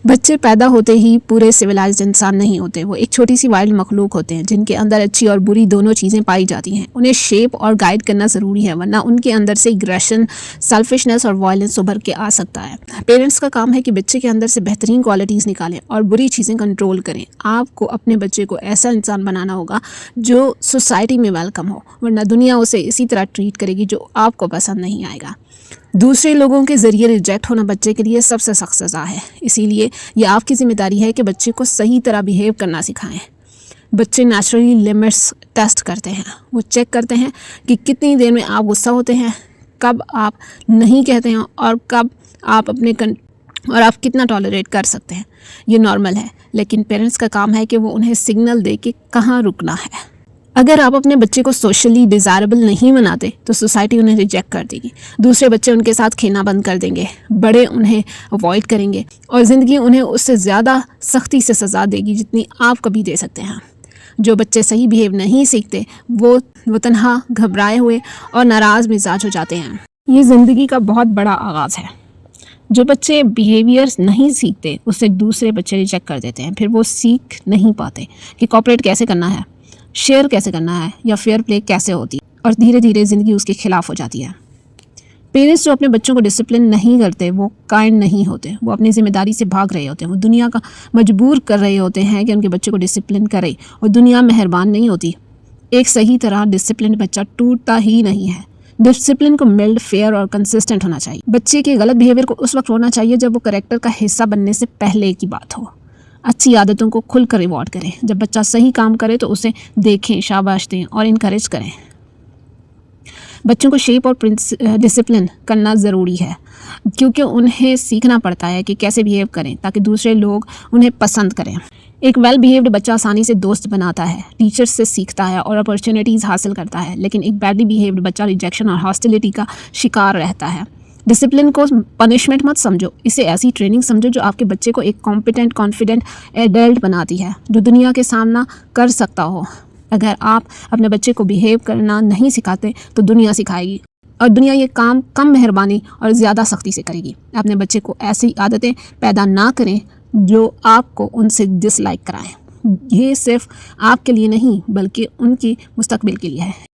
بچے پیدا ہوتے ہی پورے سویلائزڈ انسان نہیں ہوتے، وہ ایک چھوٹی سی وائلڈ مخلوق ہوتے ہیں جن کے اندر اچھی اور بری دونوں چیزیں پائی جاتی ہیں۔ انہیں شیپ اور گائیڈ کرنا ضروری ہے، ورنہ ان کے اندر سے اگریشن، سیلفشنس اور وائلنس ابھر کے آ سکتا ہے۔ پیرنٹس کا کام ہے کہ بچے کے اندر سے بہترین کوالٹیز نکالیں اور بری چیزیں کنٹرول کریں۔ آپ کو اپنے بچے کو ایسا انسان بنانا ہوگا جو سوسائٹی میں ویلکم ہو، ورنہ دنیا اسے اسی طرح ٹریٹ کرے گی جو آپ کو پسند نہیں آئے گا۔ دوسرے لوگوں کے ذریعے ریجیکٹ ہونا بچے کے لیے سب سے سخت سزا ہے، اسی لیے یہ آپ کی ذمہ داری ہے کہ بچے کو صحیح طرح بیہیو کرنا سکھائیں۔ بچے نیچرلی لمٹس ٹیسٹ کرتے ہیں، وہ چیک کرتے ہیں کہ کتنی دیر میں آپ غصہ ہوتے ہیں، کب آپ نہیں کہتے ہیں اور کب آپ اور آپ کتنا ٹالریٹ کر سکتے ہیں۔ یہ نارمل ہے، لیکن پیرنٹس کا کام ہے کہ وہ انہیں سگنل دے کہ کہاں رکنا ہے۔ اگر آپ اپنے بچے کو سوشلی ڈیزائربل نہیں بناتے تو سوسائٹی انہیں ریجیکٹ کر دے گی، دوسرے بچے ان کے ساتھ کھیلنا بند کر دیں گے، بڑے انہیں اوائڈ کریں گے اور زندگی انہیں اس سے زیادہ سختی سے سزا دے گی جتنی آپ کبھی دے سکتے ہیں۔ جو بچے صحیح بیہیو نہیں سیکھتے وہ تنہا، گھبرائے ہوئے اور ناراض مزاج ہو جاتے ہیں۔ یہ زندگی کا بہت بڑا آغاز ہے۔ جو بچے بیہیویئرز نہیں سیکھتے اسے دوسرے بچے ریجیکٹ کر دیتے ہیں، پھر وہ سیکھ نہیں پاتے کہ کوآپریٹ کیسے کرنا ہے، شیئر کیسے کرنا ہے یا فیئر پلے کیسے ہوتی ہے، اور دھیرے دھیرے زندگی اس کے خلاف ہو جاتی ہے۔ پیرنٹس جو اپنے بچوں کو ڈسپلن نہیں کرتے وہ کائنڈ نہیں ہوتے، وہ اپنی ذمہ داری سے بھاگ رہے ہوتے ہیں، وہ دنیا کا مجبور کر رہے ہوتے ہیں کہ ان کے بچے کو ڈسپلن کرے، اور دنیا مہربان نہیں ہوتی۔ ایک صحیح طرح ڈسپلن بچہ ٹوٹتا ہی نہیں ہے۔ ڈسپلن کو ملڈ، فیئر اور کنسسٹنٹ ہونا چاہیے۔ بچے کے غلط بیہیویئر کو اس وقت ہونا چاہیے جب وہ کریکٹر کا حصہ بننے سے پہلے کی بات ہو۔ اچھی عادتوں کو کھل کر ریوارڈ کریں، جب بچہ صحیح کام کرے تو اسے دیکھیں، شاباش دیں اور انکریج کریں۔ بچوں کو شیپ اور ڈسپلن کرنا ضروری ہے، کیونکہ انہیں سیکھنا پڑتا ہے کہ کیسے بیہیو کریں تاکہ دوسرے لوگ انہیں پسند کریں۔ ایک ویل بیہیوڈ بچہ آسانی سے دوست بناتا ہے، ٹیچر سے سیکھتا ہے اور اپرچونیٹیز حاصل کرتا ہے، لیکن ایک بیڈلی بیہیوڈ بچہ ریجیکشن اور ہاسٹیلٹی کا شکار رہتا ہے۔ ڈسپلن کو پنشمنٹ مت سمجھو، اسے ایسی ٹریننگ سمجھو جو آپ کے بچے کو ایک کمپیٹنٹ، کانفیڈنٹ ایڈلٹ بناتی ہے، جو دنیا کے سامنا کر سکتا ہو۔ اگر آپ اپنے بچے کو بیہیو کرنا نہیں سکھاتے تو دنیا سکھائے گی، اور دنیا یہ کام کم مہربانی اور زیادہ سختی سے کرے گی۔ اپنے بچے کو ایسی عادتیں پیدا نہ کریں جو آپ کو ان سے ڈس لائک کرائیں۔ یہ صرف آپ کے لیے نہیں بلکہ ان کی مستقبل کے لیے ہے۔